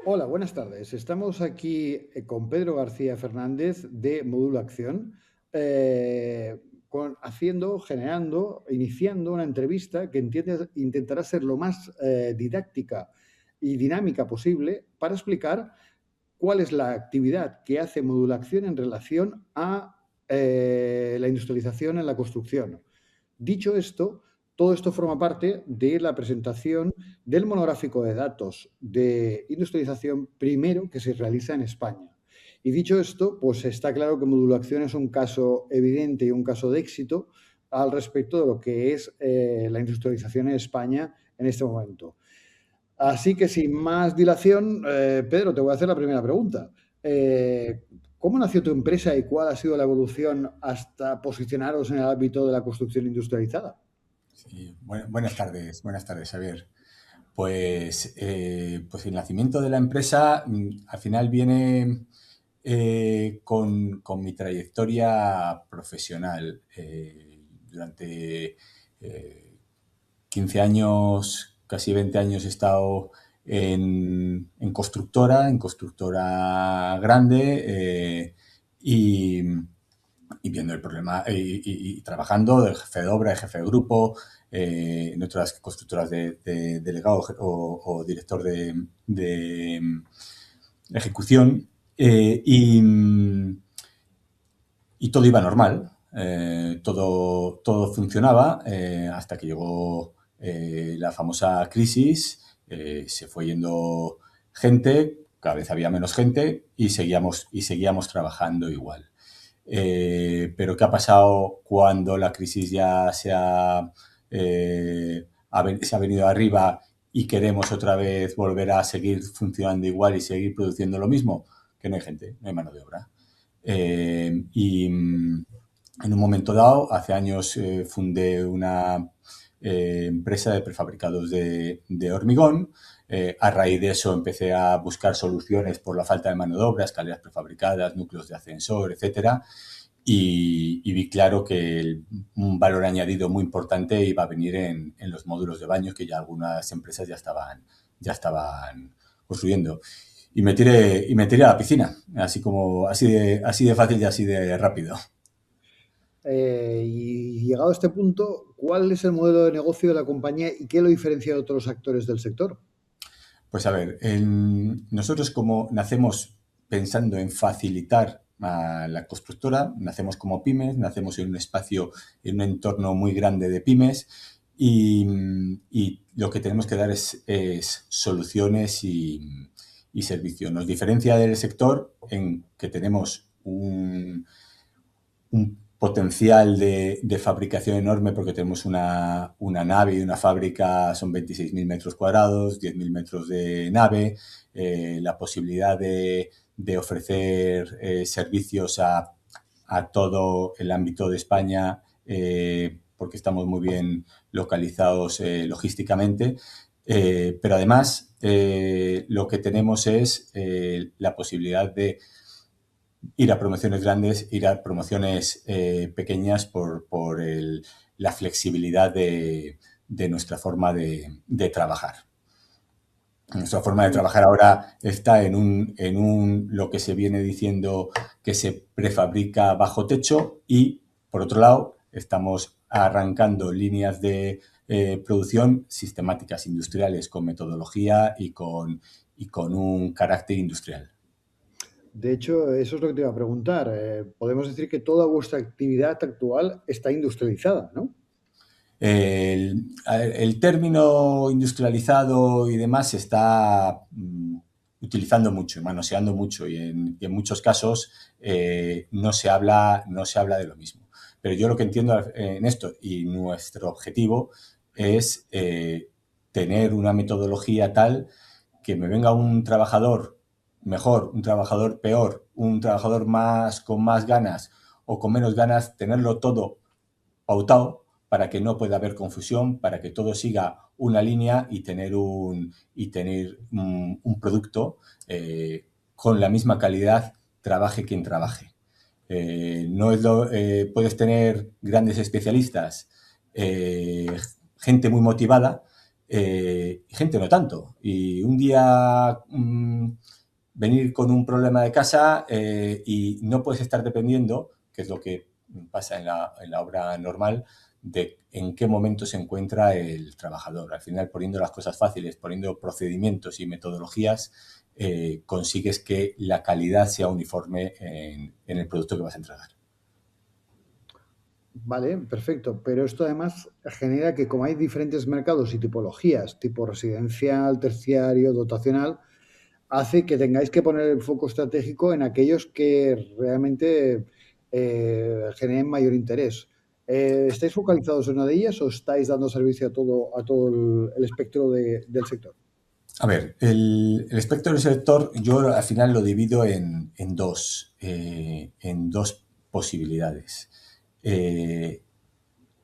Hola, buenas tardes. Estamos aquí con Pedro García Fernández de Módulo Acción, generando, iniciando una entrevista que intentará ser lo más didáctica y dinámica posible para explicar cuál es la actividad que hace Módulo Acción en relación a la industrialización en la construcción. Dicho esto, todo esto forma parte de la presentación del monográfico de datos de industrialización primero que se realiza en España. Y dicho esto, pues está claro que Modulación es un caso evidente y un caso de éxito al respecto de lo que es la industrialización en España en este momento. Así que sin más dilación, Pedro, te voy a hacer la primera pregunta. Eh, ¿Cómo nació tu empresa y cuál ha sido la evolución hasta posicionaros en el ámbito de la construcción industrializada? Sí, buenas tardes, Xavier. Pues el nacimiento de la empresa al final viene con mi trayectoria profesional. Durante eh, 15 años, casi 20 años he estado en constructora grande y, y viendo el problema y trabajando de jefe de obra, de jefe de grupo, en otras constructoras de delegado o director de ejecución y todo iba normal, todo funcionaba hasta que llegó la famosa crisis, se fue yendo gente, cada vez había menos gente y seguíamos trabajando igual. Pero ¿qué ha pasado cuando la crisis ya se ha venido arriba y queremos otra vez volver a seguir funcionando igual y seguir produciendo lo mismo? Que no hay gente, no hay mano de obra. En un momento dado, hace años fundé una empresa de prefabricados de hormigón. A raíz de eso empecé a buscar soluciones por la falta de mano de obra, escaleras prefabricadas, núcleos de ascensor, etcétera. Y vi claro que un valor añadido muy importante iba a venir en los módulos de baños que ya algunas empresas ya estaban construyendo. Y me tiré a la piscina, así de fácil y así de rápido. Y llegado a este punto, ¿cuál es el modelo de negocio de la compañía y qué lo diferencia de otros actores del sector? Pues a ver, nosotros como nacemos pensando en facilitar a la constructora, nacemos como pymes, nacemos en un espacio, en un entorno muy grande de pymes y lo que tenemos que dar es soluciones y servicios. Nos diferencia del sector en que tenemos un potencial de fabricación enorme porque tenemos una nave y una fábrica, son 26.000 metros cuadrados, 10.000 metros de nave, la posibilidad de ofrecer servicios a todo el ámbito de España porque estamos muy bien localizados logísticamente. Pero además lo que tenemos es la posibilidad de ir a promociones grandes, ir a promociones pequeñas por la flexibilidad de nuestra forma de trabajar. Nuestra forma de trabajar ahora está en lo que se viene diciendo que se prefabrica bajo techo y, por otro lado, estamos arrancando líneas de producción sistemáticas industriales con metodología y con un carácter industrial. De hecho, eso es lo que te iba a preguntar. Podemos decir que toda vuestra actividad actual está industrializada, ¿no? El término industrializado y demás se está utilizando mucho, manoseando mucho y en muchos casos no se habla de lo mismo. Pero yo lo que entiendo en esto y nuestro objetivo es tener una metodología tal que me venga un trabajador mejor, un trabajador peor, un trabajador con más ganas o con menos ganas, tenerlo todo pautado para que no pueda haber confusión, para que todo siga una línea y tener un producto con la misma calidad, trabaje quien trabaje. No es puedes tener grandes especialistas, gente muy motivada, y gente no tanto. Y un día venir con un problema de casa y no puedes estar dependiendo, que es lo que pasa en la obra normal, de en qué momento se encuentra el trabajador. Al final, poniendo las cosas fáciles, poniendo procedimientos y metodologías, consigues que la calidad sea uniforme en el producto que vas a entregar. Vale, perfecto. Pero esto además genera que como hay diferentes mercados y tipologías, tipo residencial, terciario, dotacional, hace que tengáis que poner el foco estratégico en aquellos que realmente generen mayor interés. ¿Estáis focalizados en una de ellas o estáis dando servicio a todo el espectro del sector? A ver, el espectro del sector yo al final lo divido en dos posibilidades.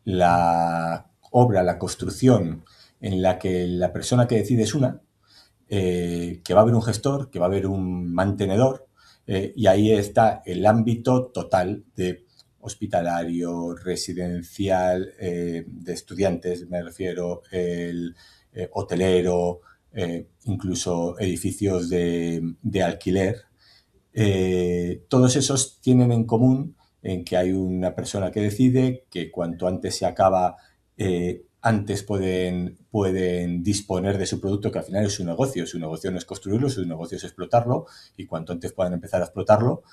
La obra, la construcción en la que la persona que decide es una, que va a haber un gestor, que va a haber un mantenedor, y ahí está el ámbito total de hospitalario, residencial, de estudiantes, me refiero, el hotelero, incluso edificios de alquiler. Todos esos tienen en común en que hay una persona que decide que cuanto antes se acaba, antes pueden disponer de su producto, que al final es su negocio. Su negocio no es construirlo, su negocio es explotarlo, y cuanto antes puedan empezar a explotarlo,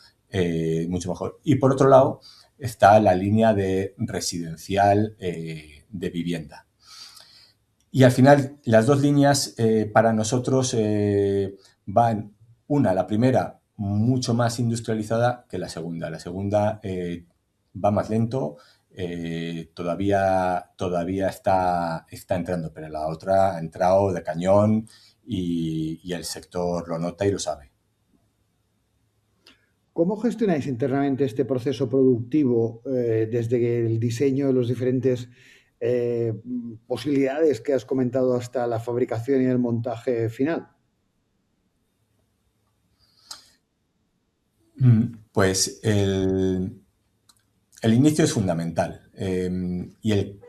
mucho mejor. Y por otro lado está la línea de residencial de vivienda. Y al final las dos líneas para nosotros van, la primera, mucho más industrializada que la segunda. La segunda va más lento, todavía está entrando, pero la otra ha entrado de cañón y el sector lo nota y lo sabe. ¿Cómo gestionáis internamente este proceso productivo desde el diseño de los diferentes posibilidades que has comentado hasta la fabricación y el montaje final? Pues el inicio es fundamental y el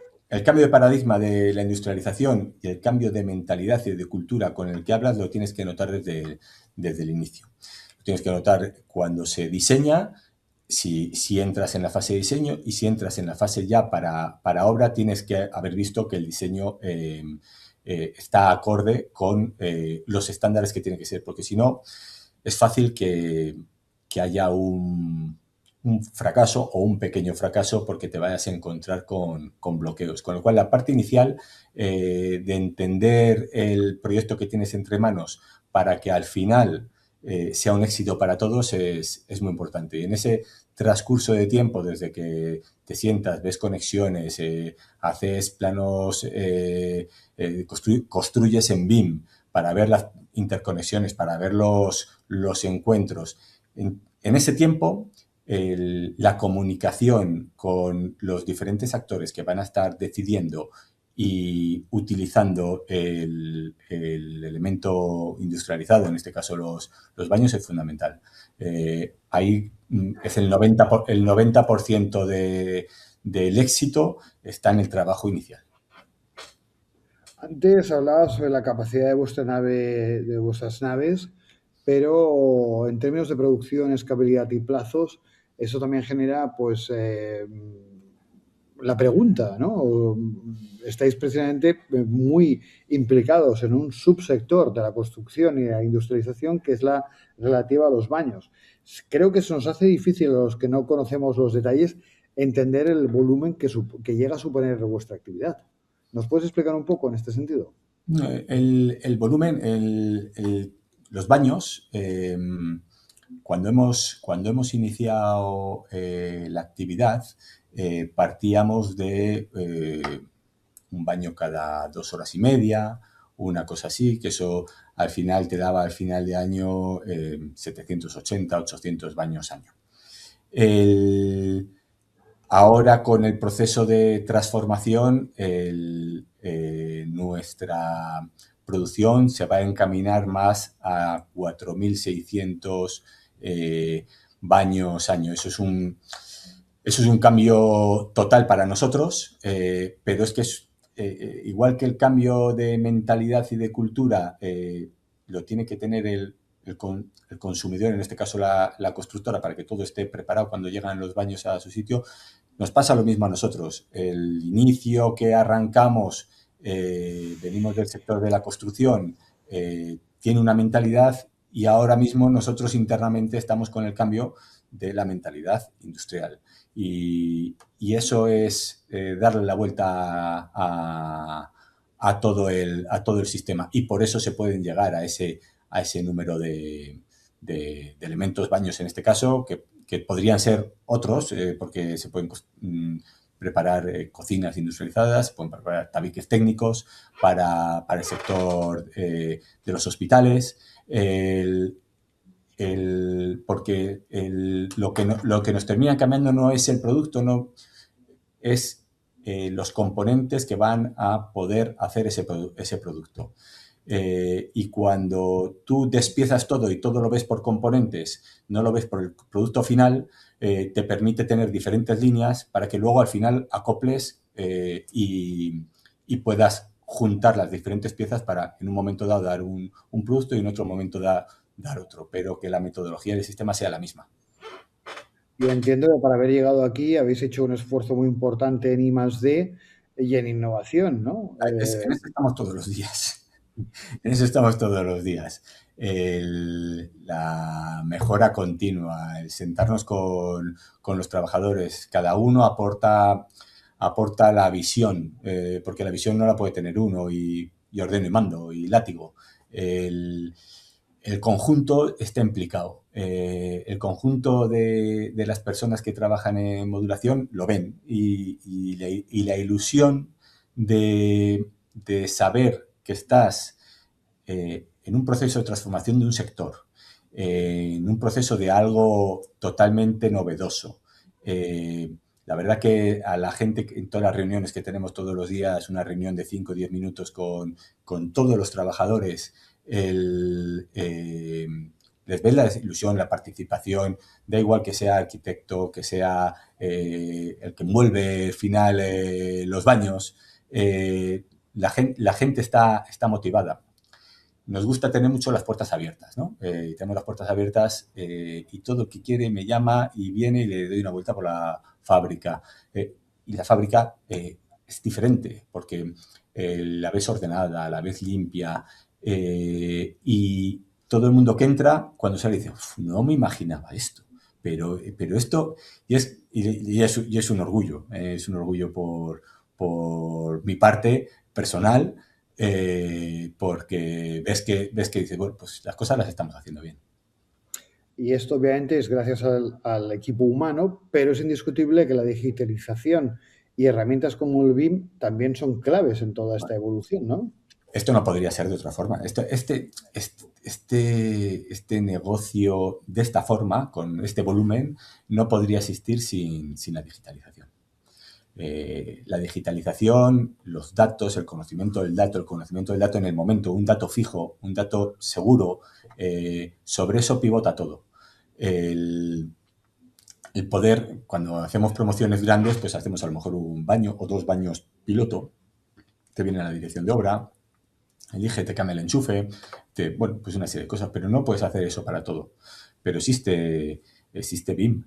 cambio de paradigma de la industrialización y el cambio de mentalidad y de cultura con el que hablas lo tienes que notar desde el inicio. Lo tienes que notar cuando se diseña, si entras en la fase de diseño, y si entras en la fase ya para obra, tienes que haber visto que el diseño está acorde con los estándares que tiene que ser, porque si no, es fácil que haya un fracaso o un pequeño fracaso porque te vayas a encontrar con bloqueos. Con lo cual, la parte inicial de entender el proyecto que tienes entre manos para que al final sea un éxito para todos es muy importante. Y en ese transcurso de tiempo, desde que te sientas, ves conexiones, haces planos, construyes en BIM para ver las interconexiones, para ver los encuentros. En ese tiempo, la comunicación con los diferentes actores que van a estar decidiendo y utilizando el elemento industrializado, en este caso los baños, es fundamental. Ahí es el 90% del éxito está en el trabajo inicial. Antes hablabas sobre la capacidad de vuestra nave, de vuestras naves, pero en términos de producción, escalabilidad y plazos, eso también genera, pues, la pregunta, ¿no? Estáis precisamente muy implicados en un subsector de la construcción y la industrialización que es la relativa a los baños. Creo que eso nos hace difícil a los que no conocemos los detalles entender el volumen que llega a suponer vuestra actividad. ¿Nos puedes explicar un poco en este sentido? El volumen, los baños, cuando hemos iniciado la actividad, partíamos de un baño cada 2 horas y media, una cosa así, que eso al final te daba al final de año 780, 800 baños año. Ahora, con el proceso de transformación, nuestra producción se va a encaminar más a 4.600 baños año. Eso es un cambio total para nosotros, pero es que igual que el cambio de mentalidad y de cultura lo tiene que tener el consumidor, en este caso la constructora, para que todo esté preparado cuando llegan los baños a su sitio, nos pasa lo mismo a nosotros. El inicio que arrancamos, venimos del sector de la construcción, tiene una mentalidad y ahora mismo nosotros internamente estamos con el cambio de la mentalidad industrial. Y eso es darle la vuelta a todo el sistema. Y por eso se pueden llegar a ese número de elementos, baños en este caso, que podrían ser otros, porque se pueden preparar cocinas industrializadas, se pueden preparar tabiques técnicos para el sector de los hospitales. Porque lo que nos termina cambiando no es el producto, no es los componentes que van a poder hacer ese producto. Y cuando tú despiezas todo y todo lo ves por componentes, no lo ves por el producto final, te permite tener diferentes líneas para que luego al final acoples y puedas juntar las diferentes piezas para en un momento dado dar un producto y en otro momento dar otro, pero que la metodología del sistema sea la misma. Yo entiendo que para haber llegado aquí habéis hecho un esfuerzo muy importante en I+D y en innovación, ¿no? En eso estamos todos los días. En eso estamos todos los días. La mejora continua, el sentarnos con los trabajadores, cada uno aporta la visión, porque la visión no la puede tener uno y ordeno y mando y látigo. El conjunto está implicado. El conjunto de las personas que trabajan en modulación lo ven y la ilusión de saber que estás en un proceso de transformación de un sector, en un proceso de algo totalmente novedoso. La verdad que a la gente, en todas las reuniones que tenemos todos los días, una reunión de 5 o 10 minutos con todos los trabajadores, les ves la ilusión, la participación, da igual que sea arquitecto, que sea el que envuelve al final los baños, la gente está motivada. Nos gusta tener mucho las puertas abiertas, ¿no? Tenemos las puertas abiertas y todo el que quiere me llama y viene y le doy una vuelta por la fábrica. Y la fábrica es diferente porque la ves ordenada, la ves limpia y todo el mundo que entra, cuando sale, dice, no me imaginaba esto. Pero esto, y es un orgullo por mi parte personal, porque ves que dices, bueno, pues las cosas las estamos haciendo bien. Y esto obviamente es gracias al equipo humano, pero es indiscutible que la digitalización y herramientas como el BIM también son claves en toda esta evolución, ¿no? Esto no podría ser de otra forma. Este negocio de esta forma, con este volumen, no podría existir sin la digitalización. La digitalización, los datos, el conocimiento del dato en el momento, un dato fijo, un dato seguro, sobre eso pivota todo. El poder, cuando hacemos promociones grandes, pues hacemos a lo mejor un baño o 2 baños piloto, te viene a la dirección de obra, elige, te cambia el enchufe, bueno, pues una serie de cosas, pero no puedes hacer eso para todo. Pero existe BIM.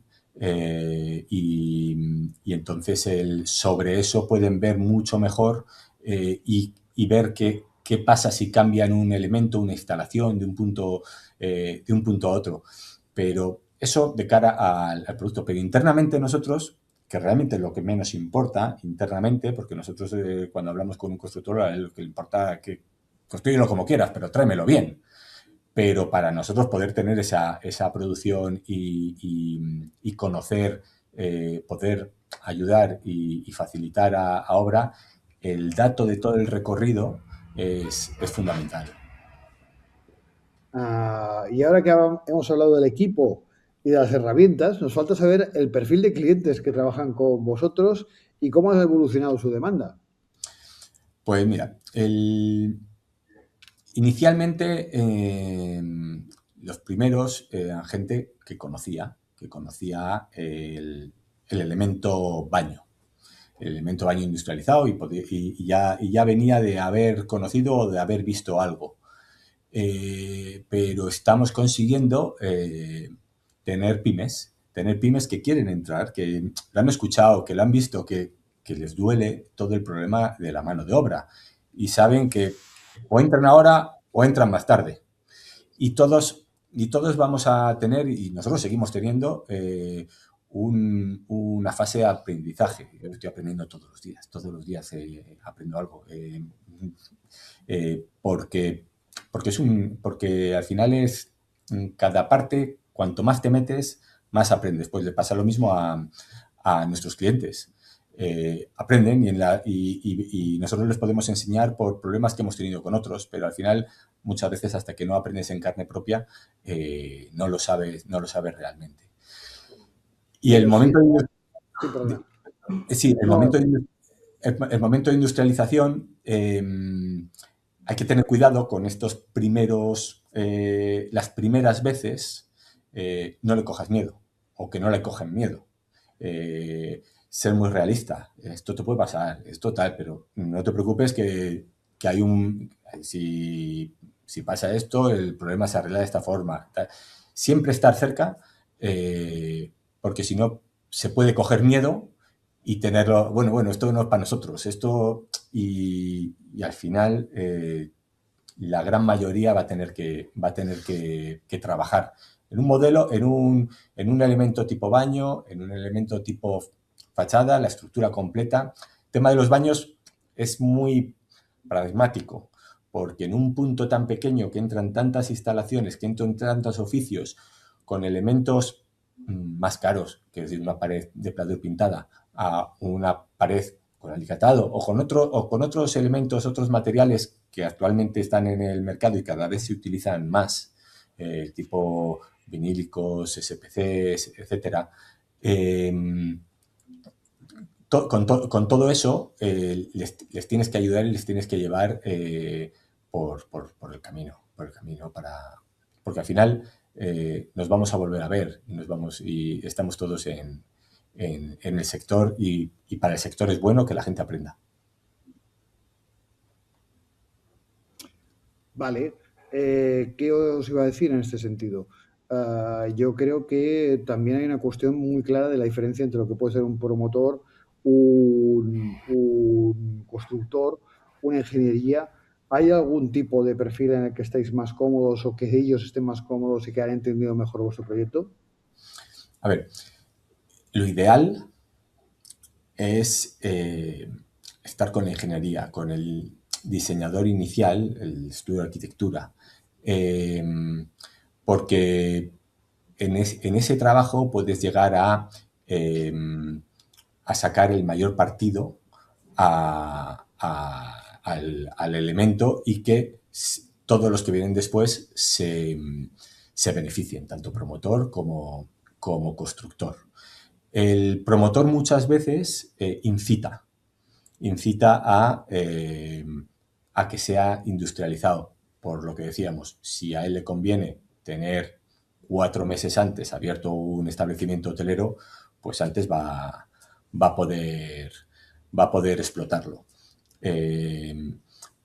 Y entonces sobre eso pueden ver mucho mejor y ver qué pasa si cambian un elemento, una instalación de un punto a otro. Pero eso de cara al producto. Pero internamente nosotros, que realmente es lo que menos importa internamente, porque nosotros cuando hablamos con un constructor, lo que le importa es que construyelo como quieras, pero tráemelo bien. Pero para nosotros poder tener esa producción y conocer, poder ayudar y facilitar a obra, el dato de todo el recorrido es fundamental. Y ahora que hemos hablado del equipo y de las herramientas, nos falta saber el perfil de clientes que trabajan con vosotros y cómo ha evolucionado su demanda. Pues mira, inicialmente los primeros eran gente que conocía el elemento baño. el elemento baño industrializado y ya venía de haber conocido o de haber visto algo. Pero estamos consiguiendo tener pymes que quieren entrar, que lo han escuchado, que lo han visto, que les duele todo el problema de la mano de obra y saben que o entran ahora o entran más tarde. Y todos vamos a tener, y nosotros seguimos teniendo, una fase de aprendizaje. Yo estoy aprendiendo todos los días aprendo algo. Porque al final es cada parte, cuanto más te metes, más aprendes. Pues le pasa lo mismo a nuestros clientes. Aprenden y nosotros les podemos enseñar por problemas que hemos tenido con otros, pero al final muchas veces hasta que no aprendes en carne propia no lo sabes realmente. Y el momento el momento de industrialización, hay que tener cuidado con estos primeros, las primeras veces, no le cojas miedo o que no le cogen miedo. Ser muy realista. Esto te puede pasar, esto tal, pero no te preocupes que hay si pasa esto, el problema se arregla de esta forma. Tal. Siempre estar cerca, porque si no se puede coger miedo y tenerlo, bueno, esto no es para nosotros, y al final la gran mayoría va a tener que trabajar en un modelo, en un elemento tipo baño, en un elemento tipo fachada, la estructura completa. El tema de los baños es muy pragmático, porque en un punto tan pequeño que entran tantas instalaciones, que entran tantos oficios, con elementos más caros, que es decir, una pared de pladur pintada, a una pared con alicatado o con otros elementos, otros materiales que actualmente están en el mercado y cada vez se utilizan más, tipo vinílicos, SPCs, etcétera. Con todo eso les tienes que ayudar y les tienes que llevar por el camino, porque al final nos vamos a volver a ver y estamos todos en el sector y para el sector es bueno que la gente aprenda. Vale. ¿Qué os iba a decir en este sentido? Yo creo que también hay una cuestión muy clara de la diferencia entre lo que puede ser un promotor, un constructor, una ingeniería. ¿Hay algún tipo de perfil en el que estáis más cómodos o que ellos estén más cómodos y que hayan entendido mejor vuestro proyecto? A ver, lo ideal es estar con la ingeniería, con el diseñador inicial, el estudio de arquitectura, porque en ese trabajo puedes llegar a sacar el mayor partido al elemento y que todos los que vienen después se beneficien, tanto promotor como constructor. El promotor muchas veces incita a que sea industrializado, por lo que decíamos, si a él le conviene tener 4 meses antes abierto un establecimiento hotelero, pues antes va a poder explotarlo.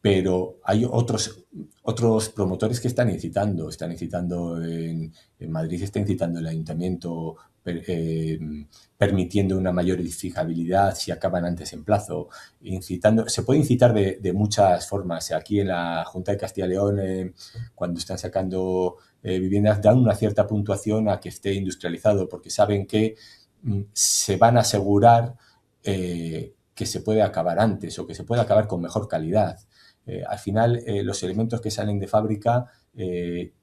Pero hay otros promotores que están incitando en Madrid está incitando el ayuntamiento, permitiendo una mayor edificabilidad si acaban antes en plazo, se puede incitar de muchas formas. Aquí en la Junta de Castilla y León, cuando están sacando viviendas, dan una cierta puntuación a que esté industrializado, porque saben que se van a asegurar que se puede acabar antes o que se puede acabar con mejor calidad. Al final, los elementos que salen de fábrica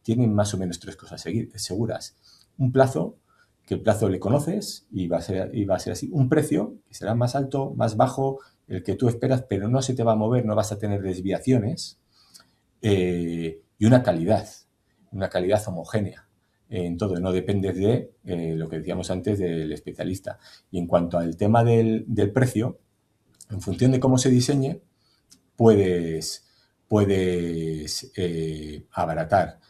tienen más o menos 3 cosas seguras. Un plazo, que el plazo le conoces y va a ser así. Un precio, que será más alto, más bajo, el que tú esperas, pero no se te va a mover, no vas a tener desviaciones. Y una calidad homogénea en todo, no dependes de lo que decíamos antes del especialista. Y en cuanto al tema del precio, en función de cómo se diseñe, puedes abaratar.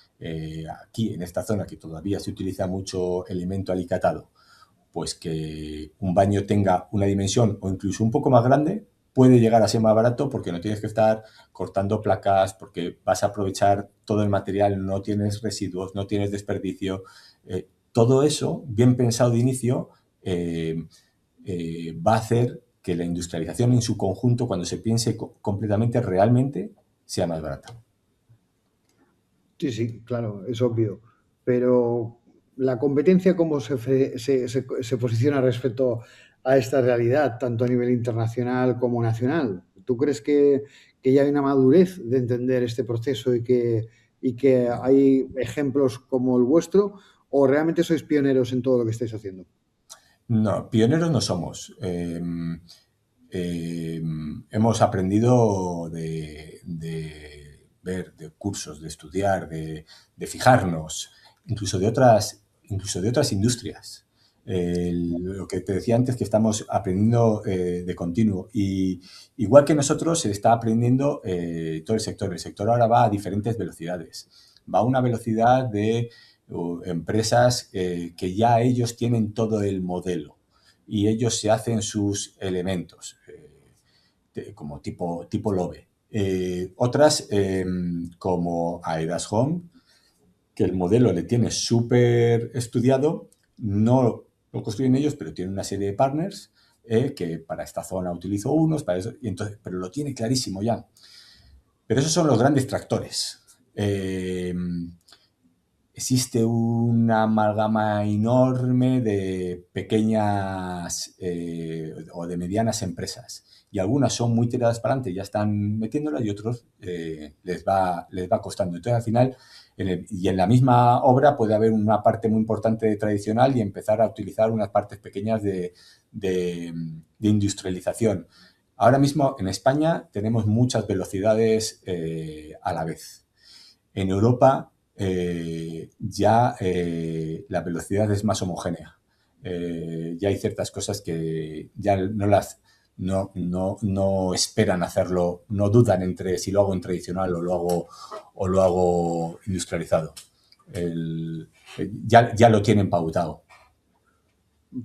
Aquí en esta zona que todavía se utiliza mucho elemento alicatado, pues que un baño tenga una dimensión o incluso un poco más grande, puede llegar a ser más barato porque no tienes que estar cortando placas, porque vas a aprovechar todo el material, no tienes residuos, no tienes desperdicio. Todo eso, bien pensado de inicio, va a hacer que la industrialización en su conjunto, cuando se piense completamente, realmente sea más barata. Sí, sí, claro, es obvio. Pero la competencia, ¿cómo se posiciona respecto a esta realidad, tanto a nivel internacional como nacional? ¿Tú crees que ya hay una madurez de entender este proceso y que hay ejemplos como el vuestro? ¿O realmente sois pioneros en todo lo que estáis haciendo? No, pioneros no somos. Hemos aprendido de ver, de cursos, de estudiar, de fijarnos, incluso de otras industrias. Lo que te decía antes, que estamos aprendiendo de continuo. Y igual que nosotros, se está aprendiendo todo el sector. El sector ahora va a diferentes velocidades. Va a una velocidad de empresas que ya ellos tienen todo el modelo y ellos se hacen sus elementos, como tipo Lobe. Otras, como Aedas Home, que el modelo le tiene súper estudiado, no lo construyen ellos, pero tienen una serie de partners que para esta zona utilizo unos, para eso, y entonces, pero lo tiene clarísimo ya. Pero esos son los grandes tractores. Existe una amalgama enorme de pequeñas o de medianas empresas y algunas son muy tiradas para adelante, ya están metiéndolas y otros les va costando. Entonces, al final, y en la misma obra puede haber una parte muy importante de tradicional y empezar a utilizar unas partes pequeñas de industrialización. Ahora mismo en España tenemos muchas velocidades a la vez. En Europa ya la velocidad es más homogénea. Ya hay ciertas cosas que ya no esperan hacerlo, no dudan entre si lo hago en tradicional o lo hago industrializado. Ya lo tienen pautado.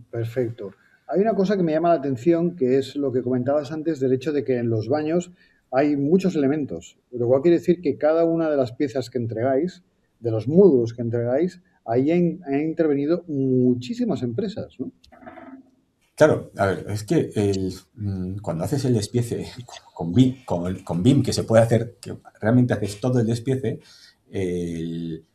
Perfecto. Hay una cosa que me llama la atención, que es lo que comentabas antes del hecho de que en los baños hay muchos elementos, lo cual quiere decir que cada una de las piezas que entregáis, de los módulos que entregáis, ahí han intervenido muchísimas empresas, ¿no? Claro, a ver, es que cuando haces el despiece con BIM, que se puede hacer, que realmente haces todo el despiece, el,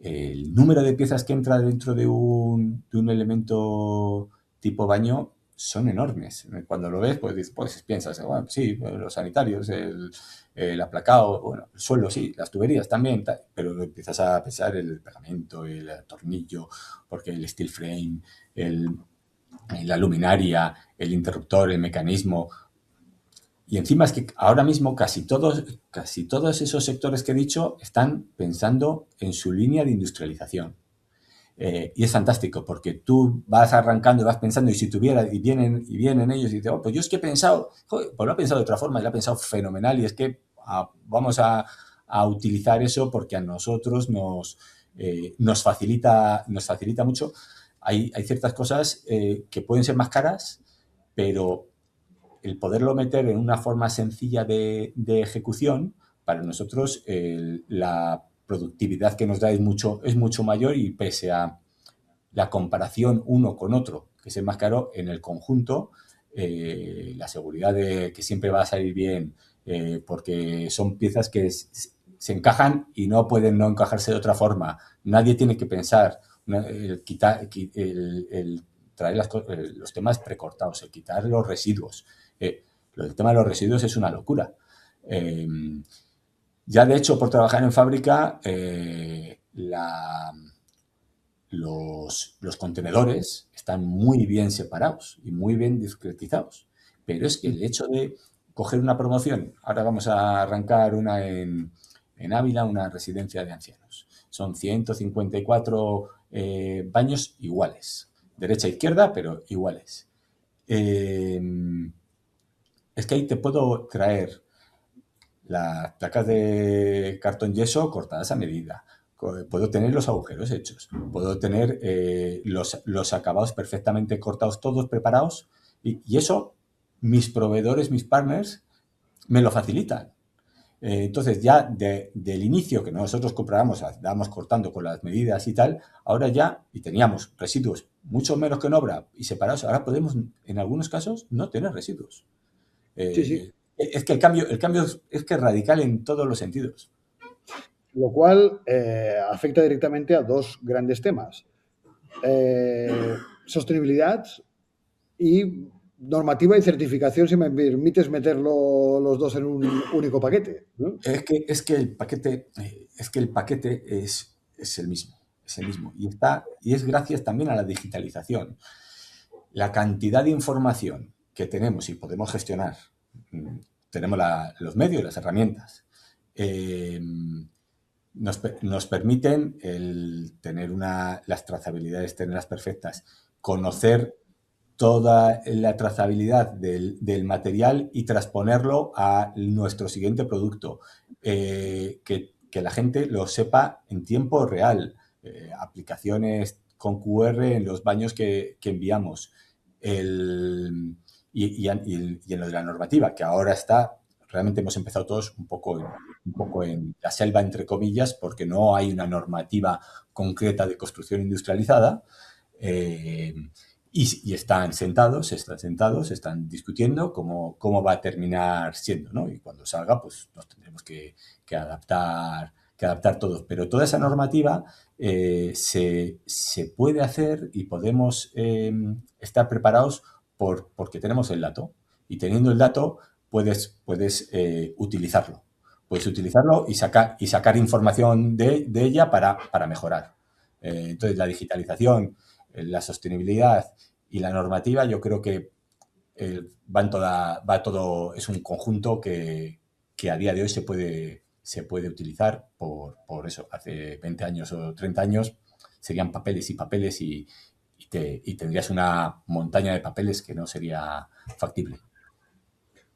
el número de piezas que entra dentro de un elemento tipo baño son enormes. Cuando lo ves, pues piensas, bueno, sí, los sanitarios, el aplacado, bueno, el suelo, sí, las tuberías también, pero empiezas a pensar el pegamento, el tornillo, porque el steel frame, el la luminaria, el interruptor, el mecanismo. Y encima es que ahora mismo casi todos esos sectores que he dicho están pensando en su línea de industrialización. Y es fantástico porque tú vas arrancando y vas pensando, y si tuviera, y vienen ellos y dicen, oh, pues yo es que he pensado, joder, pues lo he pensado de otra forma y lo he pensado fenomenal y es que vamos a utilizar eso porque a nosotros nos facilita mucho. Hay ciertas cosas que pueden ser más caras, pero el poderlo meter en una forma sencilla de ejecución, para nosotros la productividad que nos da es mucho mayor y pese a la comparación uno con otro, que es el más caro, en el conjunto, la seguridad de que siempre va a salir bien, porque son piezas que se encajan y no pueden no encajarse de otra forma. Nadie tiene que pensar el traer los temas precortados, el quitar los residuos. El tema de los residuos es una locura. Eh, ya de hecho, por trabajar en fábrica, los contenedores están muy bien separados y muy bien discretizados. Pero es que el hecho de coger una promoción, ahora vamos a arrancar una en Ávila, una residencia de ancianos. Son 154 baños iguales, derecha e izquierda, pero iguales. Eh, es que ahí te puedo traer las placas de cartón yeso cortadas a medida, puedo tener los agujeros hechos, puedo tener los acabados perfectamente cortados, todos preparados, y eso mis proveedores, mis partners, me lo facilitan. Entonces ya del inicio que nosotros comprábamos, dábamos cortando con las medidas y tal, ahora ya, y teníamos residuos mucho menos que en obra y separados, ahora podemos en algunos casos no tener residuos. Sí, sí. Es que el cambio es que es radical en todos los sentidos. Lo cual afecta directamente a dos grandes temas. Sostenibilidad y normativa y certificación, si me permites meterlo los dos en un único paquete, ¿no? Es que el paquete es el mismo, es el mismo. Y es gracias también a la digitalización. La cantidad de información que tenemos y podemos gestionar, tenemos los medios, las herramientas, nos permiten tener las trazabilidades, tenerlas perfectas, conocer toda la trazabilidad del material y transponerlo a nuestro siguiente producto. Que la gente lo sepa en tiempo real. Aplicaciones con QR en los baños que enviamos. Y en lo de la normativa, que ahora realmente hemos empezado todos un poco en la selva, entre comillas, porque no hay una normativa concreta de construcción industrializada. Y están sentados, están discutiendo cómo va a terminar siendo, ¿no? Y cuando salga, pues nos tendremos que adaptar todos. Pero toda esa normativa se puede hacer y podemos estar preparados porque tenemos el dato. Y teniendo el dato, puedes utilizarlo. Puedes utilizarlo y sacar información de ella para mejorar. Entonces, la digitalización, la sostenibilidad y la normativa, yo creo que va todo, es un conjunto que a día de hoy se puede utilizar por eso. Hace 20 años o 30 años serían papeles y papeles y tendrías una montaña de papeles que no sería factible.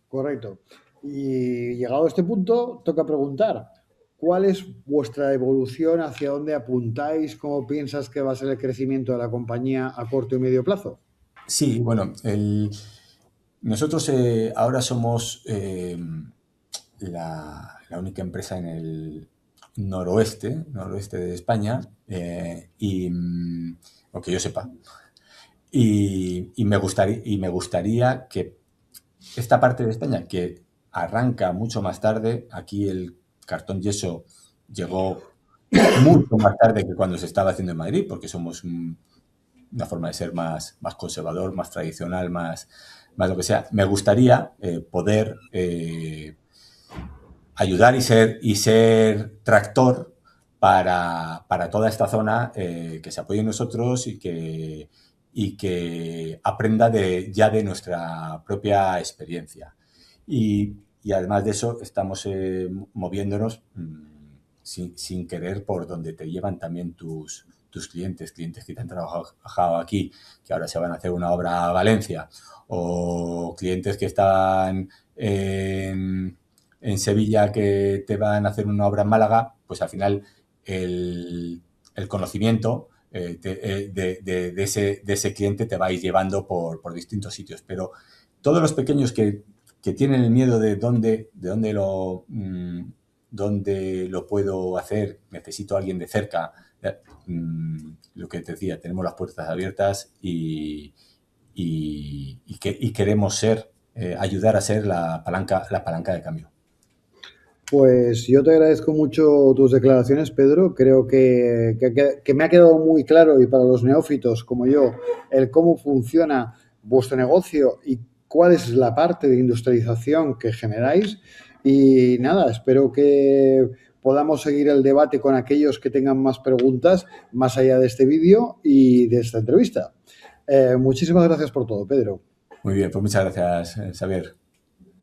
Correcto. Y llegado a este punto, toca preguntar, ¿cuál es vuestra evolución? ¿Hacia dónde apuntáis? ¿Cómo piensas que va a ser el crecimiento de la compañía a corto y medio plazo? Sí, bueno, nosotros ahora somos la única empresa en el noroeste de España, aunque yo sepa. Y me gustaría que esta parte de España, que arranca mucho más tarde, aquí el cartón yeso llegó mucho más tarde que cuando se estaba haciendo en Madrid, porque somos una forma de ser más conservador, más tradicional, más lo que sea. Me gustaría poder ayudar y ser tractor para toda esta zona, que se apoye en nosotros y que aprenda ya de nuestra propia experiencia. Y además de eso, estamos moviéndonos sin querer por donde te llevan también tus clientes que te han trabajado aquí, que ahora se van a hacer una obra a Valencia, o clientes que están en Sevilla que te van a hacer una obra en Málaga, pues al final el conocimiento de ese cliente te va a ir llevando por distintos sitios. Pero todos los pequeños que tienen el miedo de dónde lo puedo hacer, necesito a alguien de cerca, lo que te decía, tenemos las puertas abiertas y queremos ayudar a ser la palanca de cambio. Pues yo te agradezco mucho tus declaraciones, Pedro. Creo que me ha quedado muy claro, y para los neófitos como yo, el cómo funciona vuestro negocio y cuál es la parte de industrialización que generáis. Y nada, espero que podamos seguir el debate con aquellos que tengan más preguntas más allá de este vídeo y de esta entrevista. Muchísimas gracias por todo, Pedro. Muy bien, pues muchas gracias, Xavier.